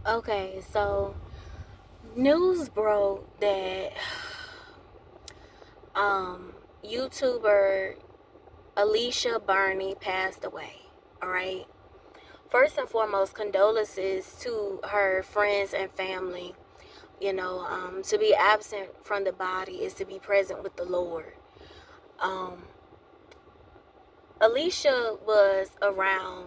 Okay, so news broke that YouTuber Alysha Burney passed away. All right. First and foremost, condolences to her friends and family. To be absent from the body is to be present with the Lord. Um, Alysha was around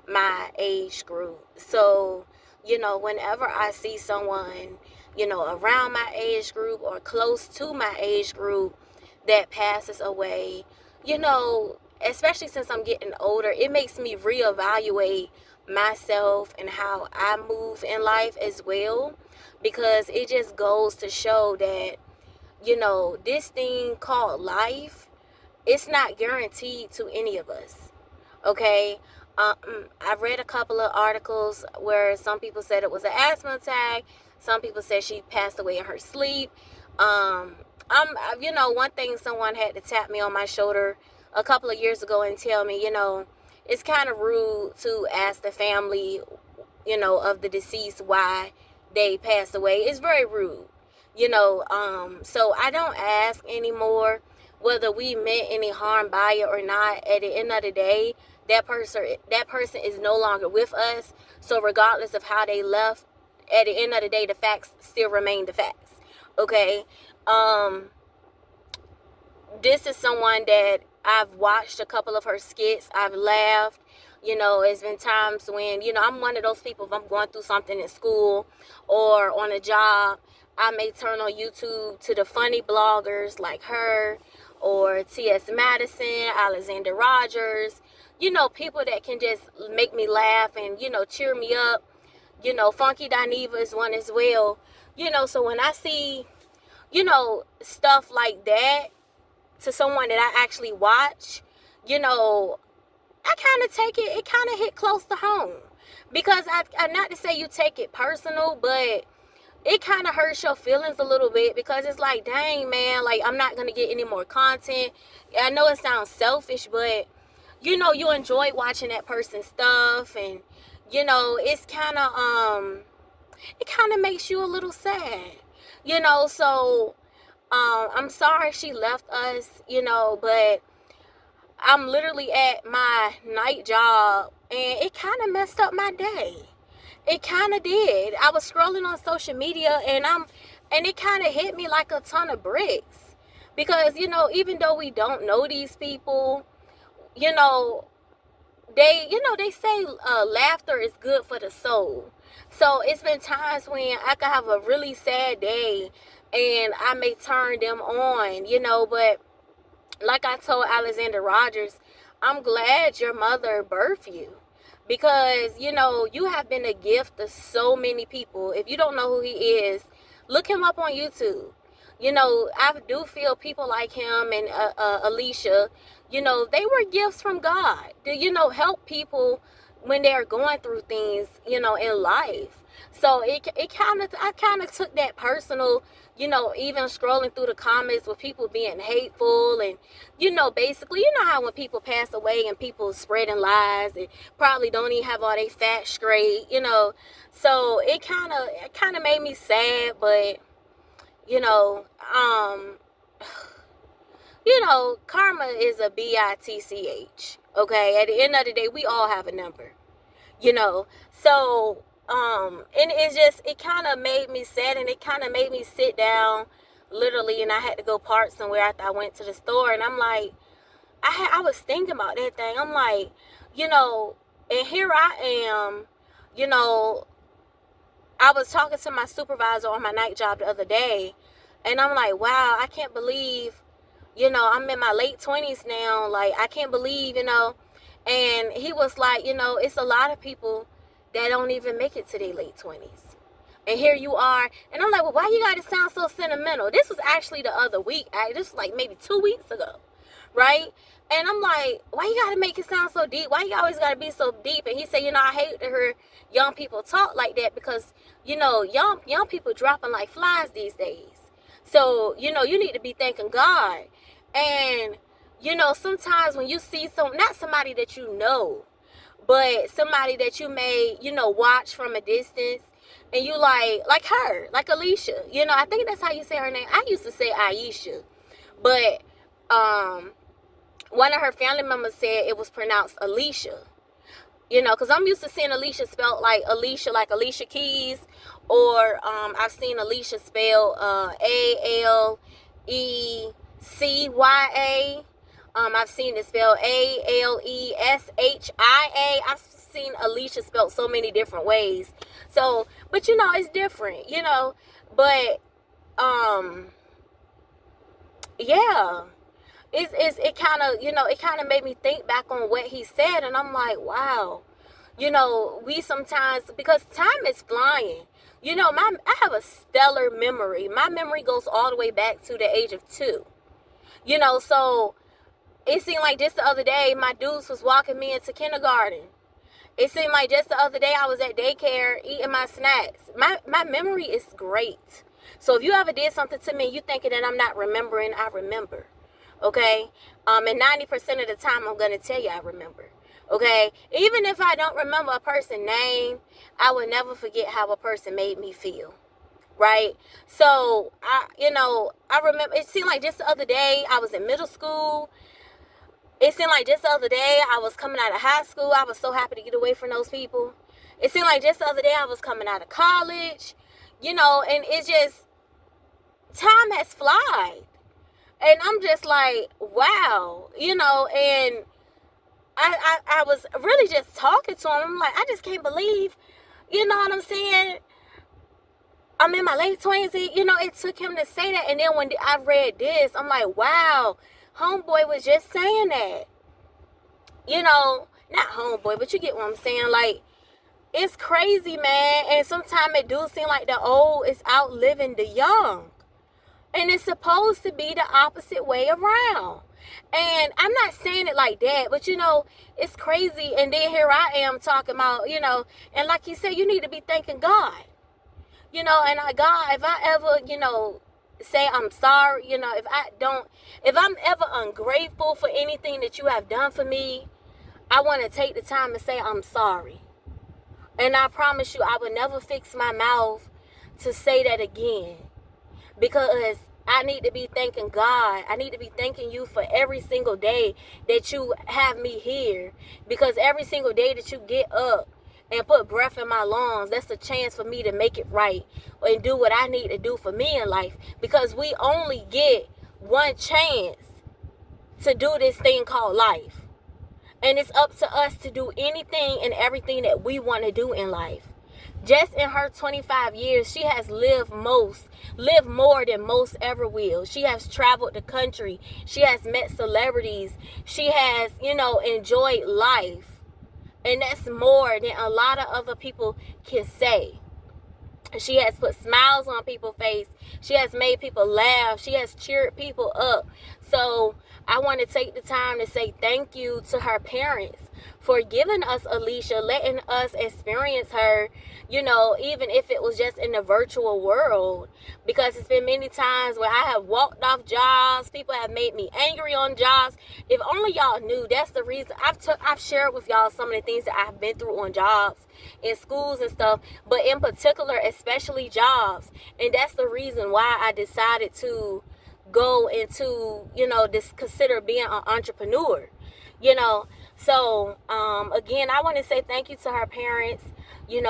my age group. So, whenever I see someone, around my age group or close to my age group that passes away, especially since I'm getting older, it makes me reevaluate myself and how I move in life as well, because it just goes to show that, this thing called life, it's not guaranteed to any of us. Okay. I've read a couple of articles where some people said it was an asthma attack. Some people said she passed away in her sleep. One thing, someone had to tap me on my shoulder a couple of years ago and tell me, it's kind of rude to ask the family, of the deceased why they passed away. It's very rude, so I don't ask anymore whether we meant any harm by it or not. At the end of the day, that person is no longer with us. So regardless of how they left, at the end of the day, the facts still remain the facts. Okay. Um, this is someone that I've watched a couple of her skits. I've laughed. It's been times when, I'm one of those people, if I'm going through something in school or on a job, I may turn on YouTube to the funny bloggers like her or T.S. Madison, Alexander Rogers, people that can just make me laugh and, cheer me up. Funky Dineva is one as well. So when I see, stuff like that to someone that I actually watch, I kind of take it kind of hit close to home. Because I not to say you take it personal, but it kind of hurts your feelings a little bit, because it's like, dang, man, like, I'm not going to get any more content. I know it sounds selfish, but, you enjoy watching that person's stuff, and, it's kind of, it kind of makes you a little sad, so, I'm sorry she left us, but I'm literally at my night job, and it kind of messed up my day. It kind of did. I was scrolling on social media, and it kind of hit me like a ton of bricks, because even though we don't know these people, you know they say laughter is good for the soul. So it's been times when I could have a really sad day, and I may turn them on, but like I told Alexander Rogers, I'm glad your mother birthed you, because you have been a gift to so many people. If you don't know who he is, look him up on YouTube. I do feel people like him and Alysha, they were gifts from God to, help people when they're going through things, in life. So I kind of took that personal, even scrolling through the comments with people being hateful and, basically, how when people pass away and people spreading lies and probably don't even have all their facts straight, so it kind of made me sad, but, you know, um, karma is a bitch. Okay, at the end of the day, we all have a number. So and it kind of made me sad, and it kind of made me sit down, literally, and I had to go park somewhere after I went to the store, and I'm like, I was thinking about that thing. I'm like, you know, and here I am, you know, I was talking to my supervisor on my night job the other day, and I'm like, wow, I can't believe, I'm in my late 20s now. Like, I can't believe, and he was like, it's a lot of people that don't even make it to their late 20s. And here you are. And I'm like, well, why you got to sound so sentimental? This was actually the other week. This was like maybe 2 weeks ago. Right? And I'm like, why you got to make it sound so deep? Why you always got to be so deep? And he said, I hate to hear young people talk like that, because, young people dropping like flies these days. So, you need to be thanking God. And, sometimes when you see not somebody that you know, but somebody that you may, watch from a distance, and you like her, like Alysha. I think that's how you say her name. I used to say Aisha, but one of her family members said it was pronounced Alysha. Because I'm used to seeing Alysha spelled like Alicia Keys, or I've seen Alysha spelled Alecia. I've seen it spelled Aleshia. I've seen Alysha spelled so many different ways. So, but it's different, But yeah. It kind of made me think back on what he said, and I'm like, wow. We sometimes, because time is flying. I have a stellar memory. My memory goes all the way back to the age of 2. So it seemed like just the other day, my dudes was walking me into kindergarten. It seemed like just the other day I was at daycare eating my snacks. My memory is great. So if you ever did something to me, you thinking that I'm not remembering, I remember. Okay? And 90% of the time, I'm going to tell you I remember. Okay? Even if I don't remember a person's name, I will never forget how a person made me feel. Right? So, I remember, it seemed like just the other day, I was in middle school. It seemed like just the other day, I was coming out of high school. I was so happy to get away from those people. It seemed like just the other day, I was coming out of college. And it's just, time has flied. And I'm just like, wow, and I was really just talking to him. I'm like, I just can't believe, you know what I'm saying? I'm in my late 20s. It took him to say that. And then when I read this, I'm like, wow, homeboy was just saying that. Not homeboy, but you get what I'm saying. Like, it's crazy, man. And sometimes it do seem like the old is outliving the young. And it's supposed to be the opposite way around. And I'm not saying it like that, but it's crazy. And then here I am talking about, and like you said, you need to be thanking God. And God, if I ever, say I'm sorry, if I'm ever ungrateful for anything that you have done for me, I want to take the time to say I'm sorry. And I promise you, I will never fix my mouth to say that again. Because I need to be thanking God. I need to be thanking you for every single day that you have me here. Because every single day that you get up and put breath in my lungs, that's a chance for me to make it right and do what I need to do for me in life. Because we only get one chance to do this thing called life. And it's up to us to do anything and everything that we want to do in life. Just in her 25 years, she has lived more than most ever will. She has traveled the country. She has met celebrities. She has, enjoyed life. And that's more than a lot of other people can say. She has put smiles on people's face. She has made people laugh. She has cheered people up. So I want to take the time to say thank you to her parents for giving us Alysha, letting us experience her, even if it was just in the virtual world. Because it's been many times where I have walked off jobs. People have made me angry on jobs. If only y'all knew, that's the reason. I've shared with y'all some of the things that I've been through on jobs, in schools and stuff. But in particular, especially jobs. And that's the reason why I decided to go into, consider being an entrepreneur, So, again, I want to say thank you to her parents,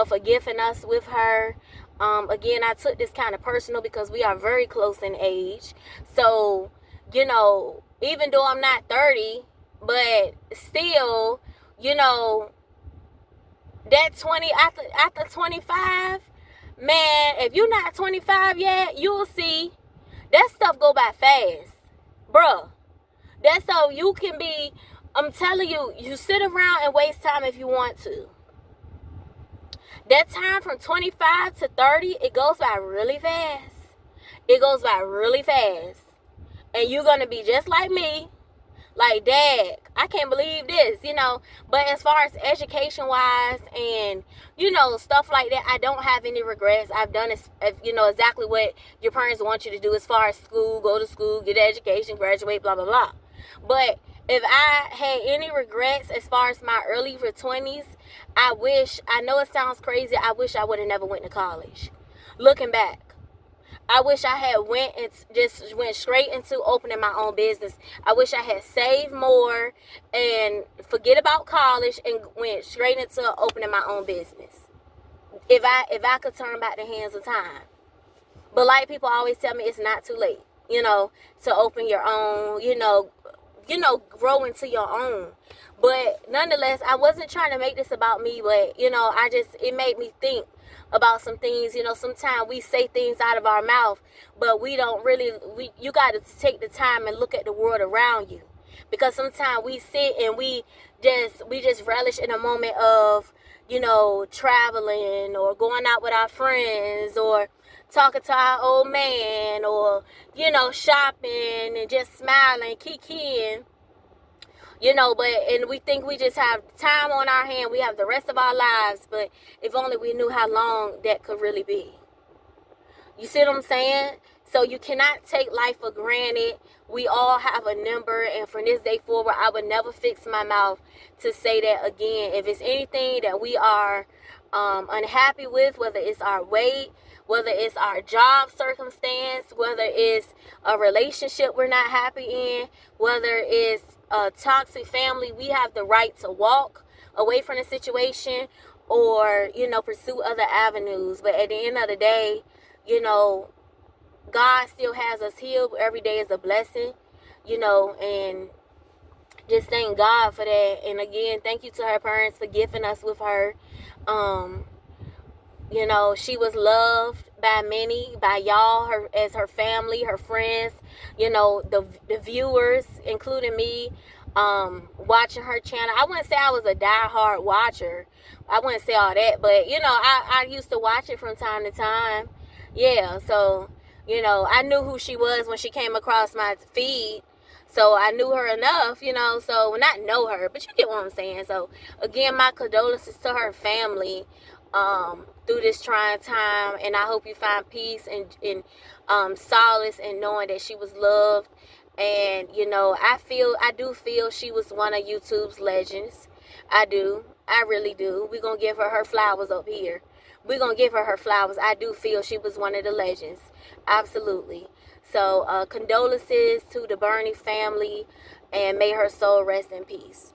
for gifting us with her. Again, I took this kind of personal because we are very close in age. So, even though I'm not 30, but still, that 20, after 25, man, if you're not 25 yet, you'll see. That stuff go by fast. Bruh. That's so you can be, I'm telling you, you sit around and waste time if you want to. That time from 25 to 30, it goes by really fast. It goes by really fast. And you're going to be just like me. Like, Dad, I can't believe this, But as far as education-wise and, stuff like that, I don't have any regrets. I've done, exactly what your parents want you to do as far as school, go to school, get an education, graduate, blah, blah, blah. But If I had any regrets as far as my early 20s, I know it sounds crazy, I wish I would have never went to college. Looking back, I wish I had went straight into opening my own business. I wish I had saved more and forget about college and went straight into opening my own business. If I could turn back the hands of time. But like people always tell me, it's not too late, to open your own, grow into your own. But nonetheless, I wasn't trying to make this about me, but it made me think about some things. Sometimes we say things out of our mouth, but we don't really, you got to take the time and look at the world around you, because sometimes we sit and we just relish in a moment of traveling or going out with our friends or talking to our old man or shopping and just smiling, kikiing. And we think we just have time on our hand, we have the rest of our lives, but if only we knew how long that could really be. You see what I'm saying? So you cannot take life for granted. We all have a number, and from this day forward, I would never fix my mouth to say that again. If it's anything that we are unhappy with, whether it's our weight, whether it's our job circumstance, whether it's a relationship we're not happy in, whether it's a toxic family, we have the right to walk away from the situation or, pursue other avenues. But at the end of the day, God still has us healed. Every day is a blessing, and just thank God for that. And again, thank you to her parents for gifting us with her. She was loved by many, by y'all, as her family, her friends, the viewers, including me, watching her channel. I wouldn't say I was a diehard watcher. I wouldn't say all that, but, I used to watch it from time to time. Yeah, so, I knew who she was when she came across my feed. So I knew her enough, so not know her, but you get what I'm saying. So again, my condolences to her family through this trying time, and I hope you find peace and solace in knowing that she was loved. And I do feel she was one of YouTube's legends. I really do. We're gonna give her flowers up here. We're gonna give her flowers. I do feel she was one of the legends. Absolutely. So condolences to the Burney family, and may her soul rest in peace.